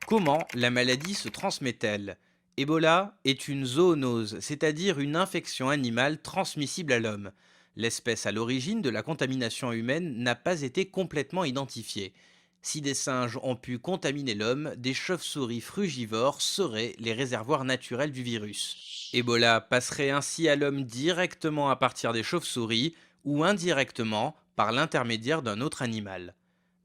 Comment la maladie se transmet-elle? Ebola est une zoonose, c'est-à-dire une infection animale transmissible à l'homme. L'espèce à l'origine de la contamination humaine n'a pas été complètement identifiée. Si des singes ont pu contaminer l'homme, des chauves-souris frugivores seraient les réservoirs naturels du virus. Ebola passerait ainsi à l'homme directement à partir des chauves-souris ou indirectement par l'intermédiaire d'un autre animal.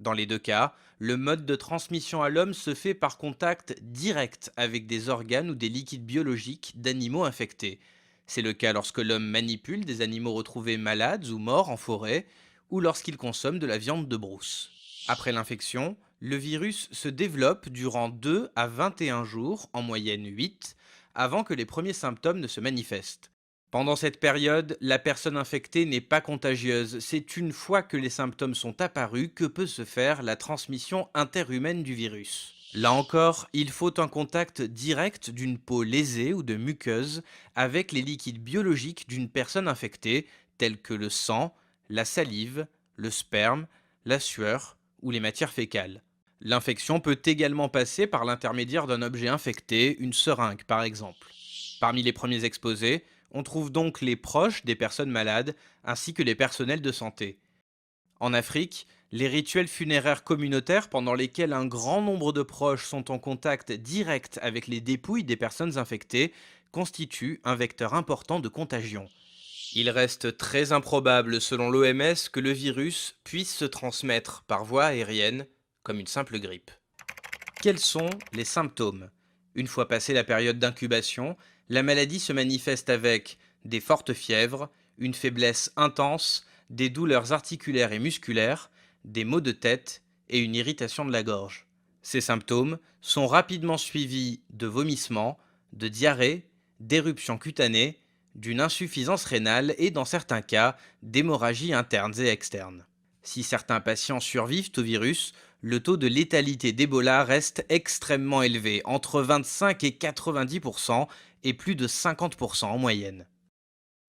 Dans les deux cas, le mode de transmission à l'homme se fait par contact direct avec des organes ou des liquides biologiques d'animaux infectés. C'est le cas lorsque l'homme manipule des animaux retrouvés malades ou morts en forêt, ou lorsqu'il consomme de la viande de brousse. Après l'infection, le virus se développe durant 2 à 21 jours, en moyenne 8, avant que les premiers symptômes ne se manifestent. Pendant cette période, la personne infectée n'est pas contagieuse. C'est une fois que les symptômes sont apparus que peut se faire la transmission interhumaine du virus. Là encore, il faut un contact direct d'une peau lésée ou de muqueuse avec les liquides biologiques d'une personne infectée, tels que le sang, la salive, le sperme, la sueur ou les matières fécales. L'infection peut également passer par l'intermédiaire d'un objet infecté, une seringue par exemple. Parmi les premiers exposés, on trouve donc les proches des personnes malades ainsi que les personnels de santé. En Afrique, les rituels funéraires communautaires pendant lesquels un grand nombre de proches sont en contact direct avec les dépouilles des personnes infectées constituent un vecteur important de contagion. Il reste très improbable selon l'OMS que le virus puisse se transmettre par voie aérienne comme une simple grippe. Quels sont les symptômes? Une fois passée la période d'incubation, la maladie se manifeste avec des fortes fièvres, une faiblesse intense, des douleurs articulaires et musculaires, des maux de tête et une irritation de la gorge. Ces symptômes sont rapidement suivis de vomissements, de diarrhée, d'éruptions cutanées, d'une insuffisance rénale et dans certains cas d'hémorragies internes et externes. Si certains patients survivent au virus, le taux de létalité d'Ebola reste extrêmement élevé, entre 25 et 90% et plus de 50% en moyenne.